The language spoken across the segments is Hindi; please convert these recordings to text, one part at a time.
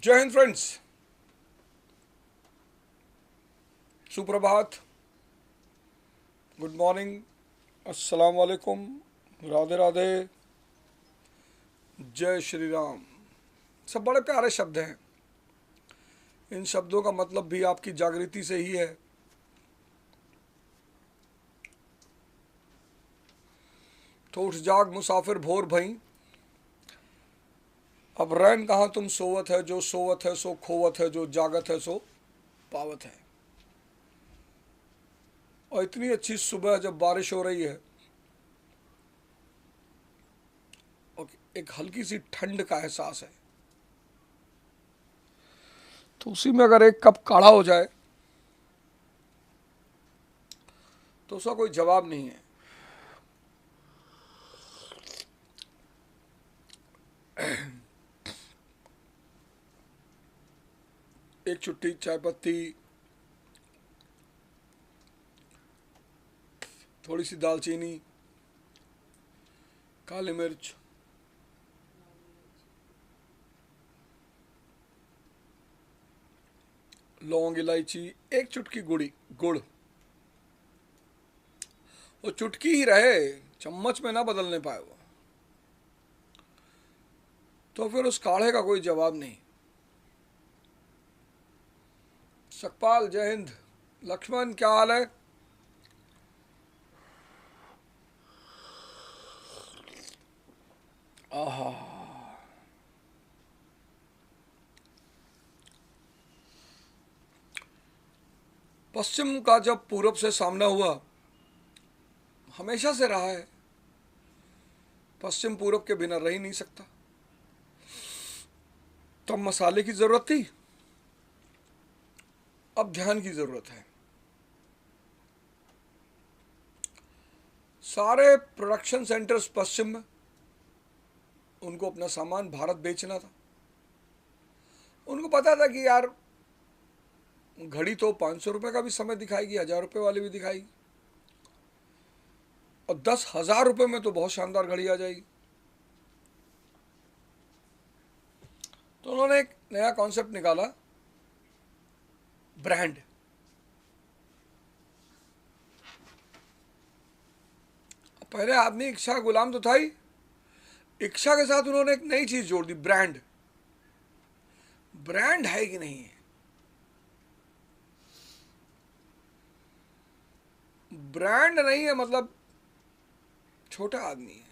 जय हिंद फ्रेंड्स, सुप्रभात, गुड मॉर्निंग, अस्सलाम वालेकुम, राधे राधे, जय श्री राम। सब बड़े प्यारे शब्द हैं। इन शब्दों का मतलब भी आपकी जागृति से ही है। तो उठ जाग मुसाफिर भोर भई, अब रैन कहाँ तुम सोवत है, जो सोवत है सो खोवत है, जो जागत है सो पावत है। और इतनी अच्छी सुबह जब बारिश हो रही है और एक हल्की सी ठंड का एहसास है, तो उसी में अगर एक कप काढ़ा हो जाए तो उसका कोई जवाब नहीं है। एक चुट्टी चाय पत्ती, थोड़ी सी दालचीनी, काली मिर्च, लौंग, इलायची, एक चुटकी गुड़। वो चुटकी ही रहे, चम्मच में ना बदलने पाए वो, तो फिर उस काढ़े का कोई जवाब नहीं। सकपाल जय हिंद। लक्ष्मण क्या हाल है? आहा, पश्चिम का जब पूरब से सामना हुआ, हमेशा से रहा है, पश्चिम पूरब के बिना रह ही नहीं सकता। तब मसाले की जरूरत थी, अब ध्यान की जरूरत है। सारे प्रोडक्शन सेंटर्स पश्चिम में, उनको अपना सामान भारत बेचना था। उनको पता था कि यार घड़ी तो 500 रुपए का भी समय दिखाएगी, 1000 रुपए वाली भी दिखाएगी, और 10,000 रुपए में तो बहुत शानदार घड़ी आ जाएगी। तो उन्होंने एक नया कॉन्सेप्ट निकाला, ब्रांड। पहले आदमी इच्छा का गुलाम तो था ही, इच्छा के साथ उन्होंने एक नई चीज जोड़ दी, ब्रांड। ब्रांड है कि नहीं है? ब्रांड नहीं है मतलब छोटा आदमी है।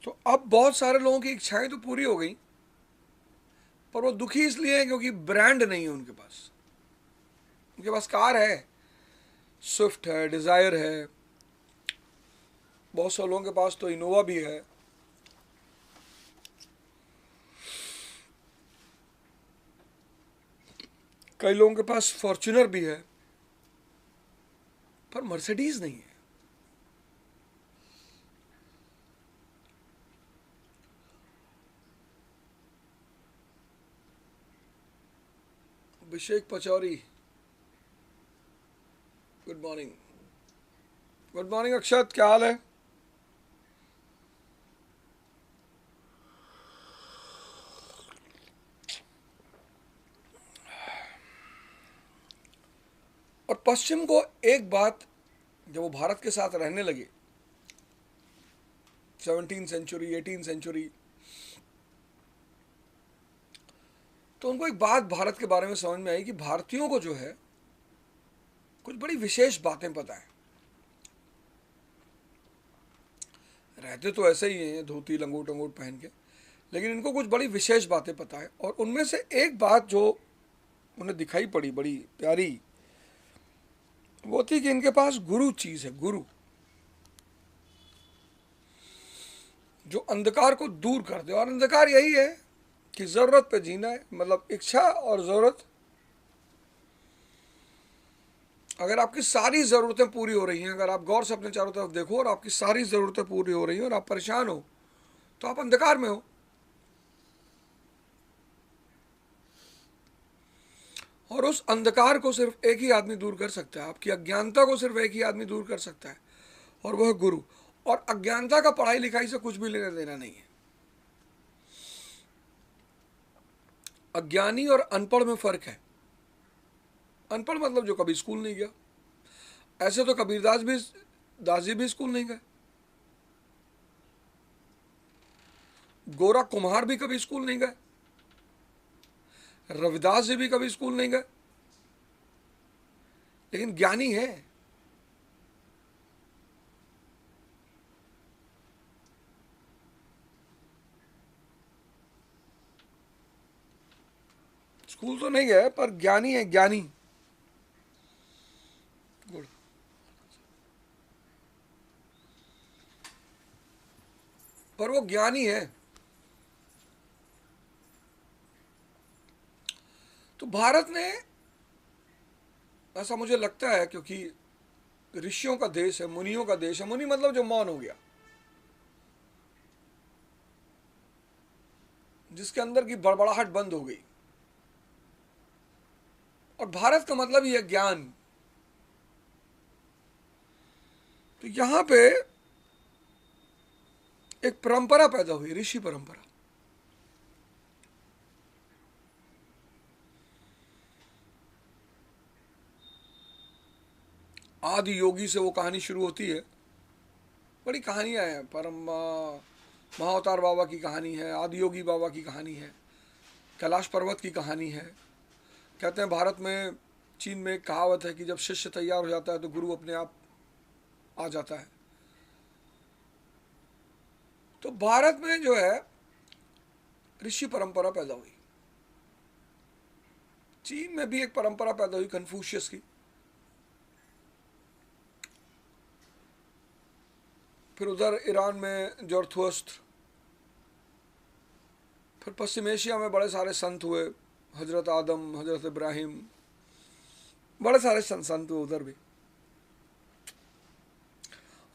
तो अब बहुत सारे लोगों की इच्छाएं तो पूरी हो गई, पर वो दुखी इसलिए है क्योंकि ब्रांड नहीं है उनके पास। उनके पास कार है, स्विफ्ट है, डिजायर है, बहुत से लोगों के पास तो इनोवा भी है। कई लोगों के पास फॉर्च्यूनर भी है, पर मर्सिडीज नहीं है। Abhishek Pachauri, good morning. Good morning Akshat, क्या हाल है? और पश्चिम को एक बात, जब वो भारत के साथ रहने लगे 17वीं सेंचुरी, 18वीं सेंचुरी, तो उनको एक बात भारत के बारे में समझ में आई कि भारतीयों को जो है कुछ बड़ी विशेष बातें पता है। रहते तो ऐसे ही हैं, धोती लंगोट अंगोट पहन के, लेकिन इनको कुछ बड़ी विशेष बातें पता है। और उनमें से एक बात जो उन्हें दिखाई पड़ी बड़ी प्यारी, वो थी कि इनके पास गुरु चीज है, गुरु, जो अंधकार को दूर कर दे। और अंधकार यही है कि जरूरत पे जीना है, मतलब इच्छा और जरूरत। अगर आपकी सारी ज़रूरतें पूरी हो रही हैं, अगर आप गौर से अपने चारों तरफ देखो और आपकी सारी ज़रूरतें पूरी हो रही हैं और आप परेशान हो, तो आप अंधकार में हो। और उस अंधकार को सिर्फ एक ही आदमी दूर कर सकता है, आपकी अज्ञानता को सिर्फ एक ही आदमी दूर कर सकता है, और वह गुरु। और अज्ञानता का पढ़ाई लिखाई से कुछ भी लेना देना नहीं है। अज्ञानी और अनपढ़ में फर्क है। अनपढ़ मतलब जो कभी स्कूल नहीं गया। ऐसे तो कबीरदास भी, दास जी भी स्कूल नहीं गए, गोरा कुम्हार भी कभी स्कूल नहीं गए, रविदास जी भी कभी स्कूल नहीं गए, लेकिन ज्ञानी है। स्कूल तो नहीं गए पर ज्ञानी है, ज्ञानी। गुड। पर वो ज्ञानी है। तो भारत ने, ऐसा मुझे लगता है, क्योंकि ऋषियों का देश है, मुनियों का देश है। मुनि मतलब जो मौन हो गया, जिसके अंदर की बड़बड़ाहट बंद हो गई। और भारत का मतलब ही है ज्ञान। तो यहां पे एक परंपरा पैदा हुई, ऋषि परंपरा। आदि योगी से वो कहानी शुरू होती है। बड़ी कहानियां हैं। परम महाअवतार बाबा की कहानी है, आदि योगी बाबा की कहानी है, कैलाश पर्वत की कहानी है। कहते हैं भारत में, चीन में एक कहावत है कि जब शिष्य तैयार हो जाता है तो गुरु अपने आप आ जाता है। तो भारत में जो है ऋषि परंपरा पैदा हुई। चीन में भी एक परंपरा पैदा हुई कन्फ्यूशियस की। फिर उधर ईरान में जोरथुस्त्र। फिर पश्चिम एशिया में बड़े सारे संत हुए, हजरत आदम, हजरत इब्राहिम, बड़े सारे संत हुए उधर भी।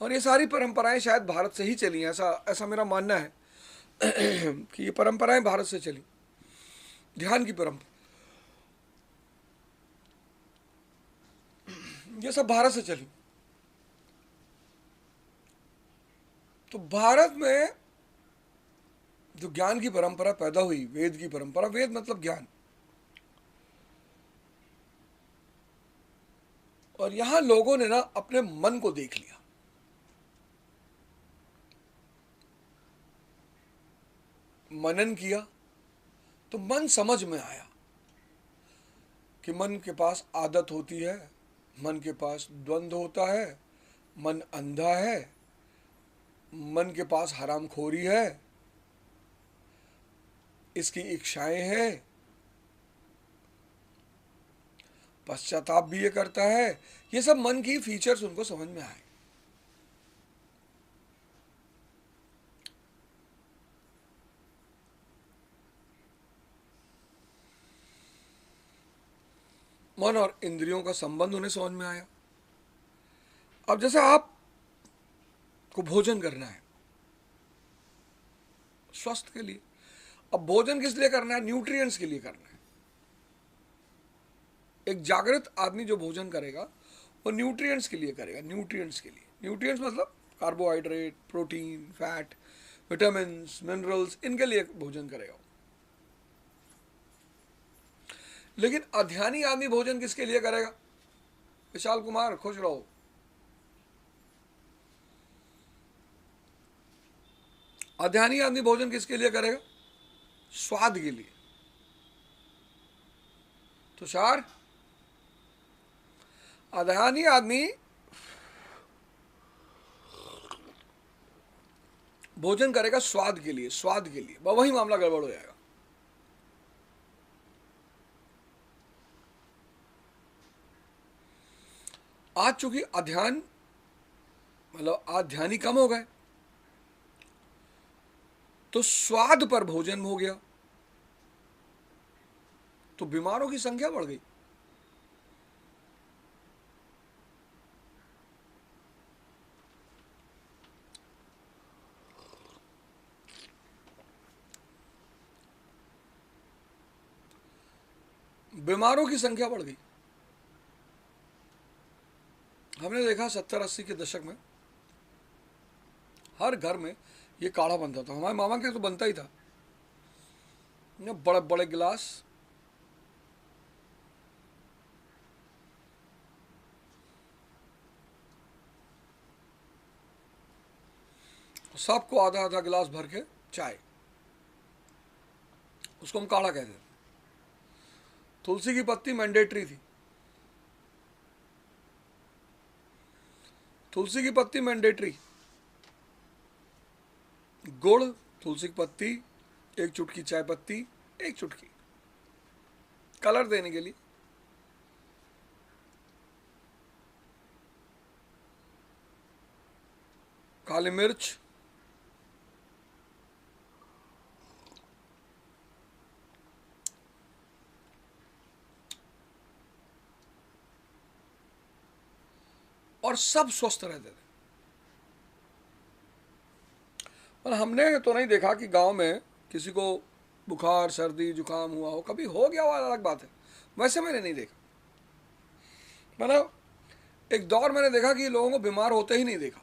और ये सारी परंपराएं शायद भारत से ही चली हैं, ऐसा ऐसा मेरा मानना है कि ये परंपराएं भारत से चली। ध्यान की परंपरा, ये सब भारत से चली। तो भारत में जो ज्ञान की परंपरा पैदा हुई, वेद की परंपरा, वेद मतलब ज्ञान। और यहां लोगों ने ना अपने मन को देख लिया। मनन किया तो मन समझ में आया कि मन के पास आदत होती है, मन के पास द्वंद्व होता है, मन अंधा है, मन के पास हरामखोरी है, इसकी इच्छाएं हैं, पश्चाताप भी ये करता है। ये सब मन की फीचर्स उनको समझ में आए। मन और इंद्रियों का संबंध उन्हें समझ में आया। अब जैसे आप को भोजन करना है स्वास्थ्य के लिए। अब भोजन किस लिए करना है? न्यूट्रिएंट्स के लिए करना है। एक जागृत आदमी जो भोजन करेगा वो न्यूट्रिएंट्स के लिए करेगा। न्यूट्रिएंट्स के लिए, न्यूट्रिएंट्स मतलब carbohydrate, protein, fat, vitamins, minerals, इनके लिए भोजन करेगा। लेकिन अध्यानी आदमी भोजन किसके लिए करेगा? विशाल कुमार, खुश रहो। अध्यानी आदमी भोजन किसके लिए करेगा? स्वाद के लिए। तुषार, अध्यानी आदमी भोजन करेगा स्वाद के लिए, स्वाद के लिए। वही मामला गड़बड़ हो जाएगा। आज चूंकि अध्यान मतलब अध्यानी कम हो गए तो स्वाद पर भोजन हो गया, तो बीमारों की संख्या बढ़ गई। बीमारों की संख्या बढ़ गई। हमने देखा 70-80 के दशक में हर घर में ये काढ़ा बनता था, हमारे मामा के यहाँ तो बनता ही था। बड़े बड़े गिलास, सबको आधा आधा गिलास भर के चाय, उसको हम काढ़ा कहते थे। तुलसी की पत्ती मैंडेटरी थी, तुलसी की पत्ती मैंडेटरी, गुड़, तुलसी की पत्ती, एक चुटकी चाय पत्ती, एक चुटकी कलर देने के लिए, काली मिर्च, और सब स्वस्थ रहते थे। पर हमने तो नहीं देखा कि गांव में किसी को बुखार सर्दी जुकाम हुआ हो, कभी हो गया हुआ अलग बात है, वैसे मैंने नहीं देखा। मतलब एक दौर मैंने देखा कि लोगों को बीमार होते ही नहीं देखा।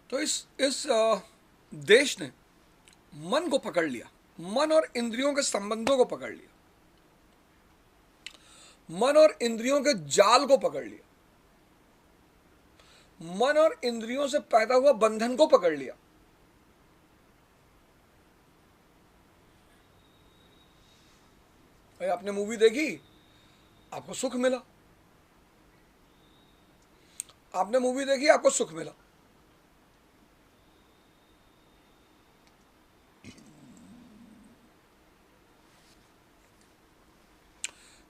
तो इस देश ने मन को पकड़ लिया, मन और इंद्रियों के संबंधों को पकड़ लिया, मन और इंद्रियों के जाल को पकड़ लिया, मन और इंद्रियों से पैदा हुआ बंधन को पकड़ लिया। भाई आपने मूवी देखी, आपको सुख मिला, आपने मूवी देखी, आपको सुख मिला।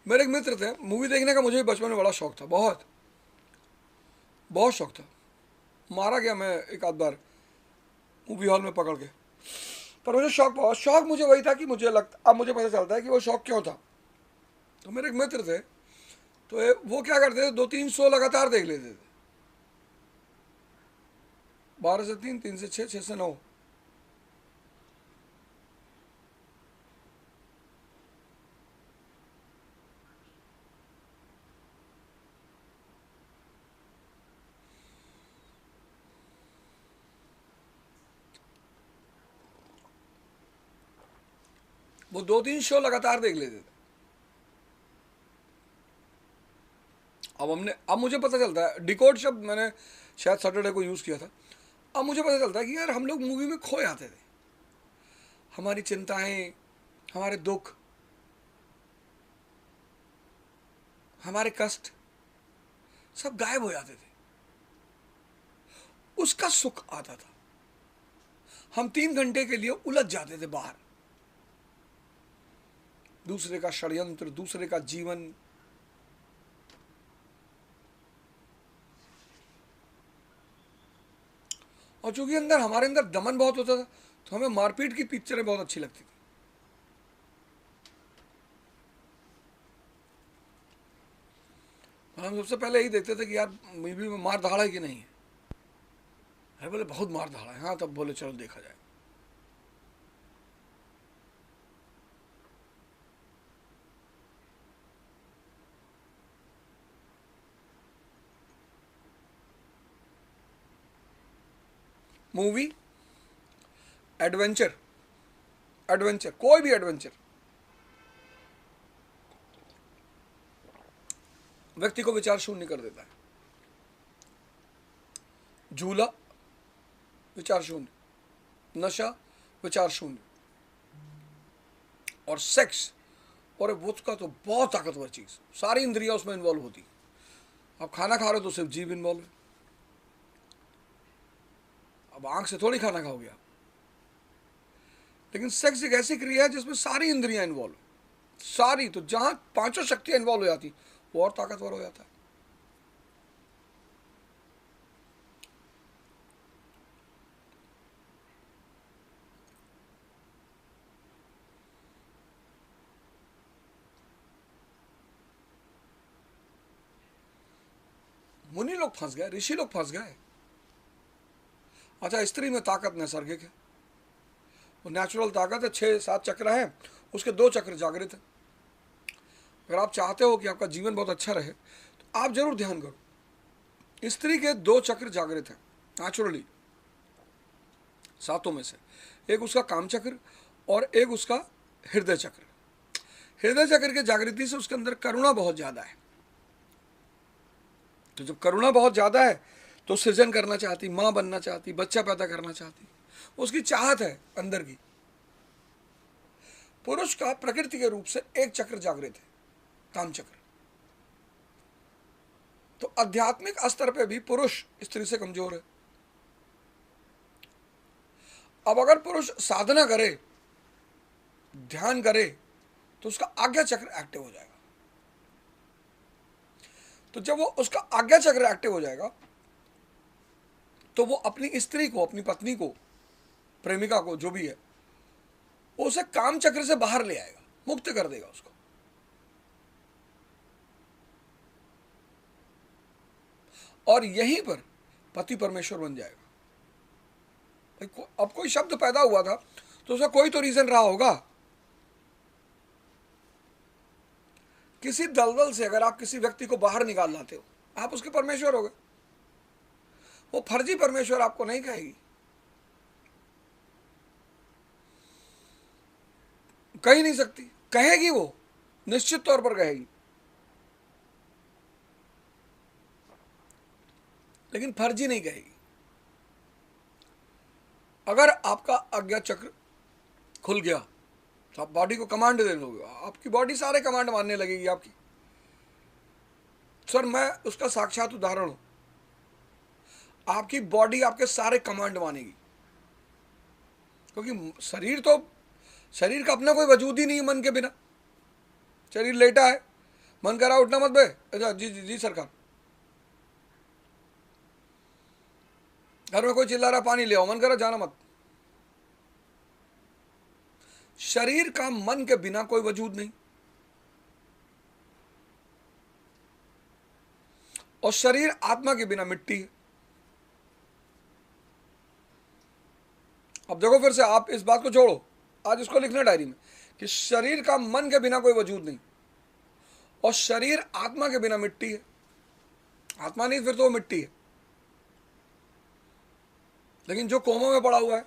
मेरे एक मित्र थे, मूवी देखने का मुझे भी बचपन में बड़ा शौक था, बहुत बहुत शौक था। मारा गया मैं एक आध बार मूवी हॉल में पकड़ के, पर मुझे शौक, बहुत शौक मुझे वही था कि मुझे लगता, अब मुझे पता चलता है कि वो शौक क्यों था। तो मेरे एक मित्र थे, तो वो क्या करते थे, 2-3 शो लगातार देख लेते थे, 12 से 3, 3 से 6, 6 से 9। वो 2-3 शो लगातार देख लेते थे। अब मुझे पता चलता है, डिकोड शब्द मैंने शायद सैटरडे को यूज़ किया था। अब मुझे पता चलता है कि यार हम लोग मूवी में खो जाते थे, हमारी चिंताएं, हमारे दुख, हमारे कष्ट सब गायब हो जाते थे, उसका सुख आता था। हम 3 घंटे के लिए उलझ जाते थे बाहर, दूसरे का षड्यंत्र, दूसरे का जीवन, और चूंकि हमारे अंदर दमन बहुत होता था, तो हमें मारपीट की पिक्चरें बहुत अच्छी लगती थी। हम सबसे पहले यही देखते थे कि यार मूवी में मार धाड़ा है कि नहीं है। अरे बोले बहुत मार धाड़ा है, हाँ, तब बोले चलो देखा जाए। मूवी, एडवेंचर, एडवेंचर, कोई भी एडवेंचर व्यक्ति को विचार शून्य कर देता है। झूला विचार शून्य, नशा विचार शून्य, और सेक्स, और वो का तो बहुत ताकतवर चीज, सारी इंद्रियां उसमें इन्वॉल्व होती। अब खाना खा रहे हो तो सिर्फ जीभ इन्वॉल्व है, अब आंख से थोड़ी खाना खाओगे आप। लेकिन सेक्स एक ऐसी क्रिया है जिसमें सारी इंद्रियां इन्वॉल्व, सारी, तो जहां पांचों शक्तियां इन्वॉल्व हो जाती, वो और ताकतवर हो जाता है। मुनि लोग फंस गए, ऋषि लोग फंस गए। अच्छा, स्त्री में ताकत नैसर्गिक है, वो नेचुरल ताकत है, 6-7 चक्र हैं, उसके 2 चक्र जागृत हैं। अगर आप चाहते हो कि आपका जीवन बहुत अच्छा रहे तो आप जरूर ध्यान करो। स्त्री के 2 चक्र जागृत हैं नेचुरली, 7 में से। एक उसका काम चक्र और एक उसका हृदय चक्र। हृदय चक्र के जागृति से उसके अंदर करुणा बहुत ज्यादा है। तो जब करुणा बहुत ज्यादा है तो सृजन करना चाहती, मां बनना चाहती, बच्चा पैदा करना चाहती, उसकी चाहत है अंदर की। पुरुष का प्रकृति के रूप से एक चक्र जागृत है, काम चक्र। तो आध्यात्मिक स्तर पे भी पुरुष स्त्री से कमजोर है। अब अगर पुरुष साधना करे, ध्यान करे, तो उसका आज्ञा चक्र एक्टिव हो जाएगा। तो जब वो उसका आज्ञा चक्र एक्टिव हो जाएगा तो वो अपनी स्त्री को, अपनी पत्नी को, प्रेमिका को, जो भी है, वो उसे काम चक्र से बाहर ले आएगा, मुक्त कर देगा उसको। और यहीं पर पति परमेश्वर बन जाएगा। अब कोई शब्द पैदा हुआ था तो उसका कोई तो रीजन रहा होगा। किसी दलदल से अगर आप किसी व्यक्ति को बाहर निकाल लाते हो, आप उसके परमेश्वर हो गए। वो फर्जी परमेश्वर आपको नहीं कहेगी, कह ही नहीं सकती, कहेगी वो निश्चित तौर पर कहेगी, लेकिन फर्जी नहीं कहेगी। अगर आपका आज्ञा चक्र खुल गया तो आप बॉडी को कमांड देने लोगे, आपकी बॉडी सारे कमांड मानने लगेगी आपकी। सर मैं उसका साक्षात उदाहरण हूं। आपकी बॉडी आपके सारे कमांड मानेगी, क्योंकि शरीर का अपना कोई वजूद ही नहीं है मन के बिना। शरीर लेटा है, मन करा उठना मत बे, अच्छा जी जी जी सरकार। घर में कोई चिल्ला रहा पानी ले आओ, मन करा जाना मत। शरीर का मन के बिना कोई वजूद नहीं, और शरीर आत्मा के बिना मिट्टी है। अब देखो फिर से, आप इस बात को जोड़ो, आज इसको लिखना डायरी में कि शरीर का मन के बिना कोई वजूद नहीं, और शरीर आत्मा के बिना मिट्टी है। आत्मा नहीं फिर तो वो मिट्टी है। लेकिन जो कोमा में पड़ा हुआ है,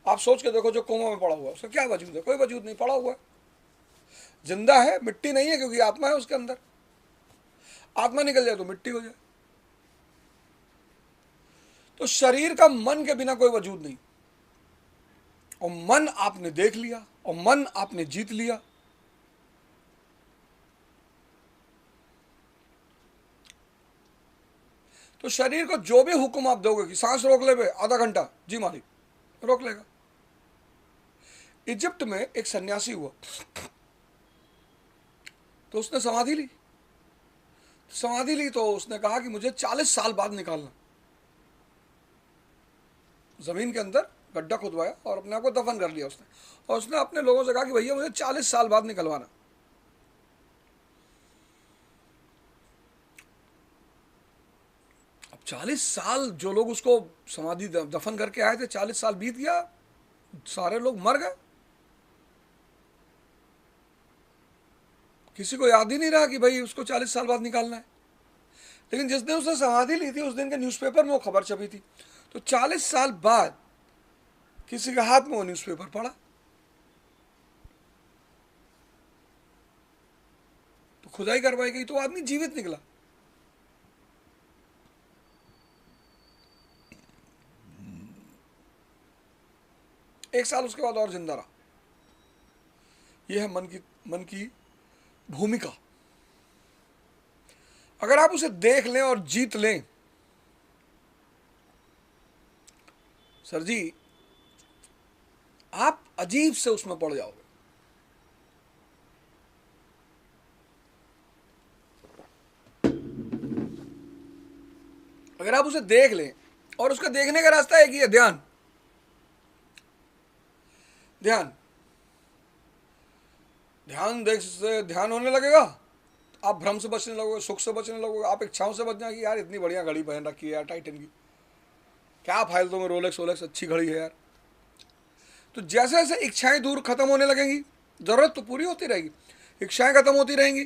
आप सोच के देखो, जो कोमा में पड़ा हुआ है उसका क्या वजूद है? कोई वजूद नहीं, पड़ा हुआ है, जिंदा है, मिट्टी नहीं है, क्योंकि आत्मा है उसके अंदर। आत्मा निकल जाए तो मिट्टी हो जाए। तो शरीर का मन के बिना कोई वजूद नहीं, और मन आपने देख लिया और मन आपने जीत लिया। तो शरीर को जो भी हुक्म आप दोगे कि सांस रोक ले बे आधा घंटा, जी मालिक, रोक लेगा। इजिप्ट में एक सन्यासी हुआ, तो उसने समाधि ली तो उसने कहा कि मुझे 40 साल बाद निकालना। जमीन के अंदर गड्ढा खुदवाया और अपने आप को दफन कर लिया उसने, और उसने अपने लोगों से कहा कि भैया मुझे 40 साल बाद निकलवाना। अब 40 साल जो लोग उसको समाधि दफन करके आए थे, 40 साल बीत गया, सारे लोग मर गए, किसी को याद ही नहीं रहा कि भाई उसको 40 साल बाद निकालना है। लेकिन जिस दिन उसने समाधि ली थी उस दिन के न्यूज़पेपर में वो खबर छपी थी, तो 40 साल बाद किसी के हाथ में वो न्यूज़पेपर पड़ा, तो खुदाई करवाई गई, तो आदमी जीवित निकला। एक साल उसके बाद और जिंदा रहा। यह है मन की भूमिका। अगर आप उसे देख लें और जीत लें, सर जी, आप अजीब से उसमें पड़ जाओगे। अगर आप उसे देख लें, और उसका देखने का रास्ता एक ही है, ध्यान। देख से ध्यान होने लगेगा, आप भ्रम से बचने लगोगे, सुख से बचने लगोगे, आप इच्छाओं से बचना कि यार इतनी बढ़िया घड़ी पहन रखी है यार टाइटन की, क्या फाइल में रोलेक्स अच्छी घड़ी है यार। तो जैसे जैसे इच्छाएं दूर खत्म होने लगेंगी, जरूरत तो पूरी होती रहेगी, इच्छाएं खत्म होती रहेंगी,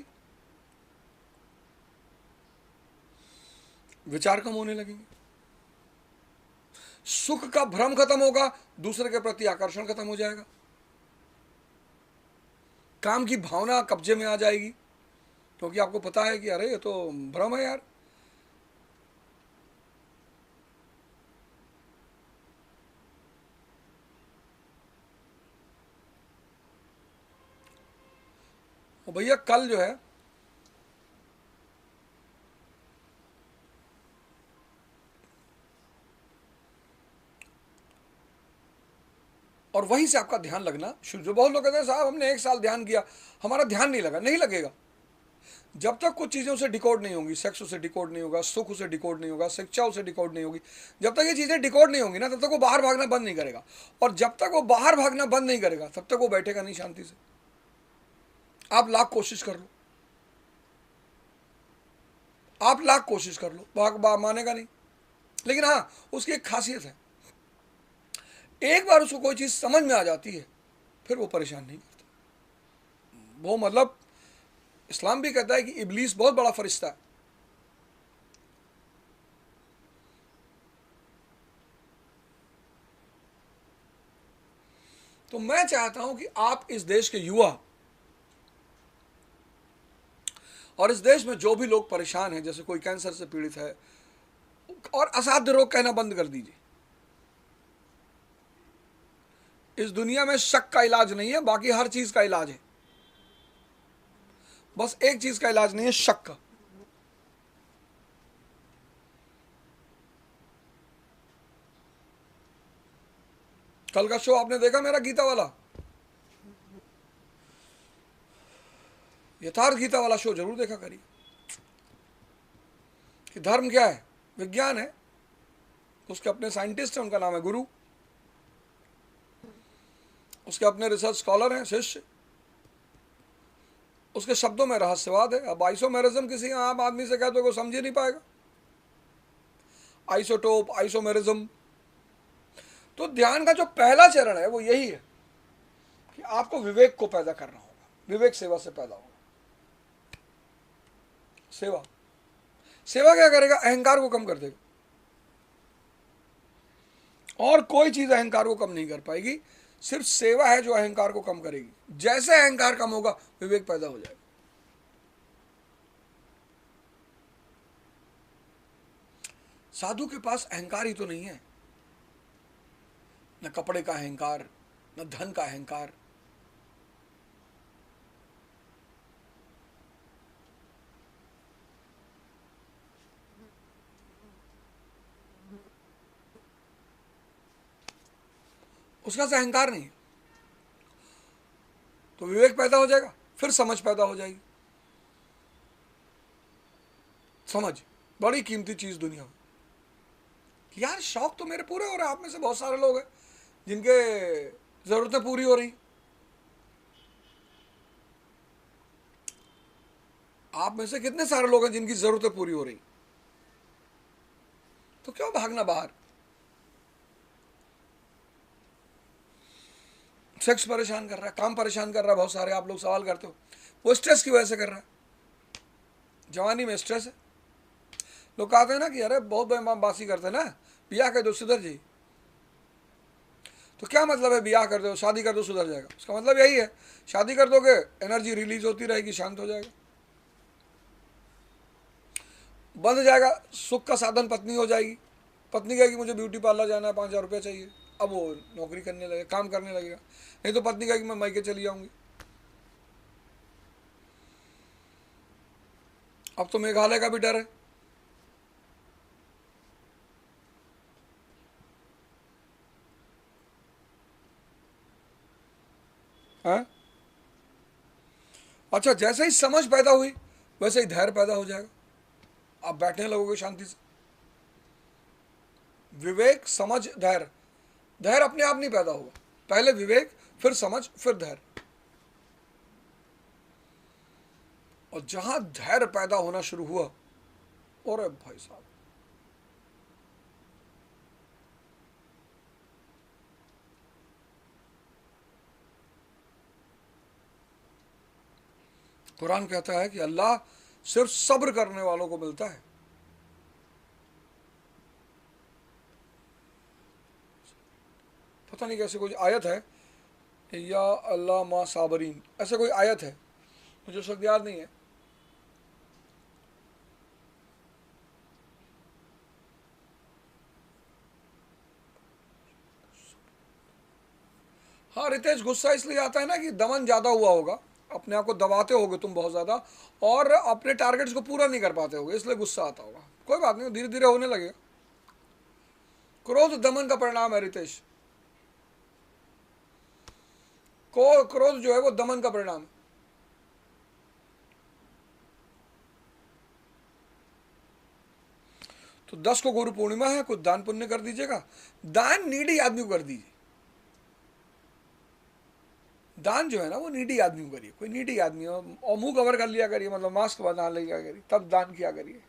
विचार कम होने लगेंगे, सुख का भ्रम खत्म होगा, दूसरे के प्रति आकर्षण खत्म हो जाएगा, काम की भावना कब्जे में आ जाएगी, क्योंकि आपको पता है कि अरे ये तो भ्रम है यार। और भैया कल जो है और वहीं से आपका ध्यान लगना शुरू। जो बहुत लोग कहते हैं साहब हमने 1 साल ध्यान किया, हमारा ध्यान नहीं लगा, नहीं लगेगा। जब तक कुछ चीज़ें उसे डिकोड नहीं होंगी, सेक्स उसे डिकोड नहीं होगा, सुख उसे डिकोड नहीं होगा, शिक्षा उसे डिकोड नहीं होगी, जब तक ये चीज़ें डिकोड नहीं होंगी ना, तब तक वो बाहर भागना बंद नहीं करेगा। और जब तक वो बाहर भागना बंद नहीं करेगा, तब तक वो बैठेगा नहीं शांति से। आप लाख कोशिश कर लो, आप लाख कोशिश कर लो, मानेगा नहीं। लेकिन हाँ, उसकी एक खासियत है, एक बार उसको कोई चीज़ समझ में आ जाती है, फिर वो परेशान नहीं करता। वो मतलब इस्लाम भी कहता है कि इब्लीस बहुत बड़ा फरिश्ता है। तो मैं चाहता हूं कि आप इस देश के युवा और इस देश में जो भी लोग परेशान हैं, जैसे कोई कैंसर से पीड़ित है, और असाध्य रोग कहना बंद कर दीजिए। इस दुनिया में शक का इलाज नहीं है, बाकी हर चीज का इलाज है। बस एक चीज का इलाज नहीं है, शक का। कल का शो आपने देखा मेरा गीता वाला? यथार्थ गीता वाला शो जरूर देखा करिए। कि धर्म क्या है? विज्ञान है, उसके अपने साइंटिस्ट हैं, उनका नाम है गुरु, उसके अपने रिसर्च स्कॉलर हैं, शिष्य, उसके शब्दों में रहस्यवाद है। अब आइसोमेरिज्म किसी आम आदमी से कहते को समझ ही नहीं पाएगा। Isotope, isomerism. तो ध्यान का जो पहला चरण है वो यही है कि आपको विवेक को पैदा करना होगा। विवेक सेवा से पैदा होगा। सेवा, सेवा क्या करेगा? अहंकार को कम कर देगा, और कोई चीज अहंकार को कम नहीं कर पाएगी। सिर्फ सेवा है जो अहंकार को कम करेगी। जैसे अहंकार कम होगा, विवेक पैदा हो जाएगा। साधु के पास अहंकार ही तो नहीं है, न कपड़े का अहंकार, न धन का अहंकार। उसका से अहंकार नहीं। तो विवेक पैदा हो जाएगा, फिर समझ पैदा हो जाएगी। समझ बड़ी कीमती चीज दुनिया में। यार शौक तो मेरे पूरे हो रहे हैं। आप में से बहुत सारे लोग हैं जिनके जरूरतें पूरी हो रही। आप में से कितने सारे लोग हैं जिनकी जरूरतें पूरी हो रही? तो क्यों भागना बाहर? सेक्स परेशान कर रहा है, काम परेशान कर रहा है। बहुत सारे आप लोग सवाल करते हो, वो स्ट्रेस की वजह से कर रहा है। जवानी में स्ट्रेस है। लोग कहते हैं ना कि अरे बहुत बासी करते हैं ना, ब्याह कर दो सुधर जी। तो क्या मतलब है ब्याह कर दो, शादी कर दो सुधर जाएगा? उसका मतलब यही है, शादी कर दोगे एनर्जी रिलीज होती रहेगी, शांत हो जाएगा, बंद जाएगा। सुख का साधन पत्नी हो जाएगी। पत्नी कहेगी मुझे ब्यूटी पार्लर जाना है, 5,000 रुपया चाहिए, अब वो नौकरी करने लगेगा, काम करने लगेगा। नहीं तो पत्नी कहेगी मैं मायके चली जाऊंगी। अब तो मेघालय का भी डर है। हाँ? अच्छा, जैसे ही समझ पैदा हुई वैसे ही धैर्य पैदा हो जाएगा। आप बैठने लगोगे शांति से। विवेक, समझ, धैर्य। धैर्य अपने आप नहीं पैदा होगा, पहले विवेक, फिर समझ, फिर धैर्य। और जहां धैर्य पैदा होना शुरू हुआ, और भाई साहब, कुरान कहता है कि अल्लाह सिर्फ सब्र करने वालों को मिलता है। पता नहीं कैसे कोई आयत है, या अल्लाह मा साबरीन, ऐसे कोई आयत है, मुझे उस वक्त याद नहीं है। हाँ रितेश, गुस्सा इसलिए आता है ना कि दमन ज़्यादा हुआ होगा, अपने आप को दबाते होगे तुम बहुत ज़्यादा, और अपने टारगेट्स को पूरा नहीं कर पाते होगे, इसलिए गुस्सा आता होगा। कोई बात नहीं, धीरे धीरे होने लगेगा। क्रोध दमन का परिणाम है रितेश। क्रोध जो है वो दमन का परिणाम है। तो 10 को गुरु पूर्णिमा है, कुछ दान पुण्य कर दीजिएगा। दान नीडी आदमी को कर दीजिए। दान जो है ना वो नीडी आदमी को करिए, कोई नीडी आदमी हो और मुंह कवर कर लिया करिए, मतलब मास्क बना लिया करिए, तब दान किया करिए।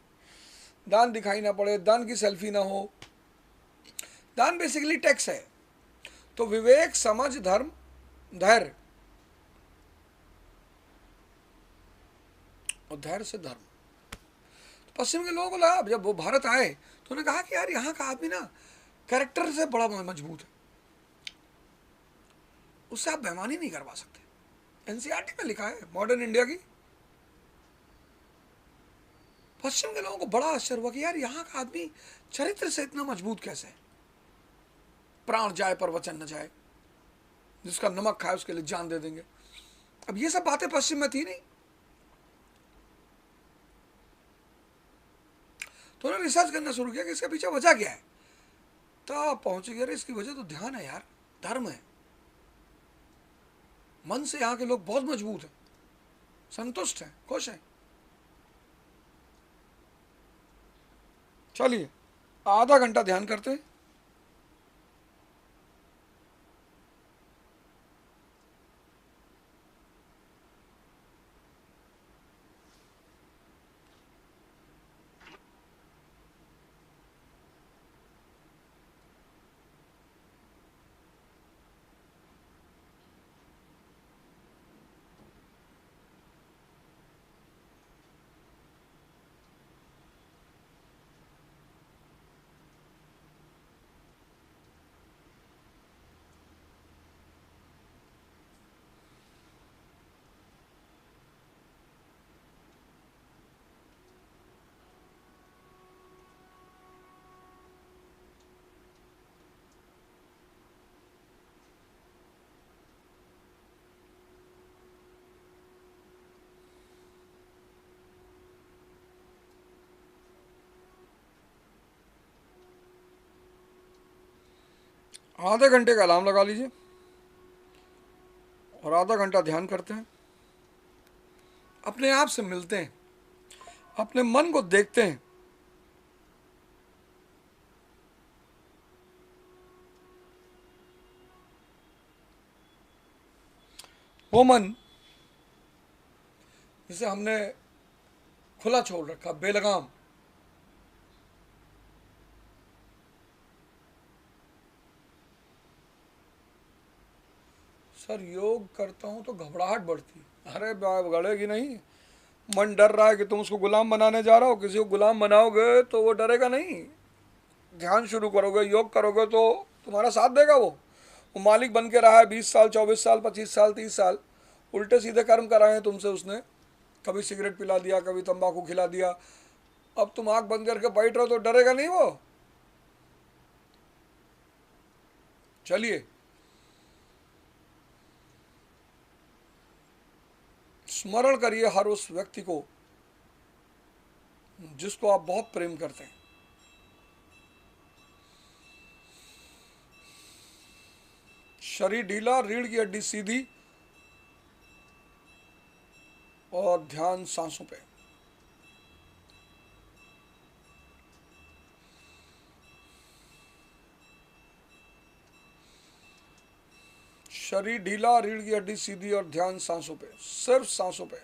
दान दिखाई ना पड़े, दान की सेल्फी ना हो। दान बेसिकली टैक्स है। तो विवेक, समझ, धर्म, धैर्य, और धैर्य से धर्म। तो पश्चिम के लोगों को लगा, जब वो भारत आए तो उन्होंने कहा कि यार यहाँ का आदमी ना कैरेक्टर से बड़ा मजबूत है, उससे आप बेईमानी नहीं करवा सकते। एनसीईआरटी में लिखा है, मॉडर्न इंडिया की। पश्चिम के लोगों को बड़ा आश्चर्य हुआ कि यार यहाँ का आदमी चरित्र से इतना मजबूत कैसे है। प्राण जाए पर वचन न जाए, जिसका नमक खाए उसके लिए जान दे देंगे। अब ये सब बातें पश्चिम में थी नहीं, तो उन्होंने रिसर्च करना शुरू किया कि इसके पीछे वजह क्या है। तो पहुंच गया, इसकी वजह तो ध्यान है यार, धर्म है। मन से यहाँ के लोग बहुत मजबूत हैं, संतुष्ट हैं, खुश हैं। चलिए आधा घंटा ध्यान करते हैं। आधे घंटे का अलार्म लगा लीजिए और आधा घंटा ध्यान करते हैं। अपने आप से मिलते हैं, अपने मन को देखते हैं। वो मन जिसे हमने खुला छोड़ रखा, बेलगाम, सर योग करता हूं तो घबराहट बढ़ती। अरे गड़ेगी नहीं, मन डर रहा है कि तुम उसको गुलाम बनाने जा रहे हो। किसी को गुलाम बनाओगे तो वो डरेगा नहीं। ध्यान शुरू करोगे, योग करोगे तो तुम्हारा साथ देगा। वो मालिक बन के रहा है 20 साल, 24 साल, 25 साल, 30 साल, उल्टे सीधे कर्म कराए हैं तुमसे उसने। कभी सिगरेट पिला दिया, कभी तंबाकू खिला दिया। अब तुम आंख बंद करके बैठ रहे हो तो डरेगा नहीं वो। चलिए स्मरण करिए हर उस व्यक्ति को जिसको आप बहुत प्रेम करते हैं। शरीर ढीला, रीढ़ की हड्डी सीधी, और ध्यान सांसों पे। शरीर ढीला, रीढ़ की हड्डी सीधी, और ध्यान सांसों पे, सिर्फ सांसों पे।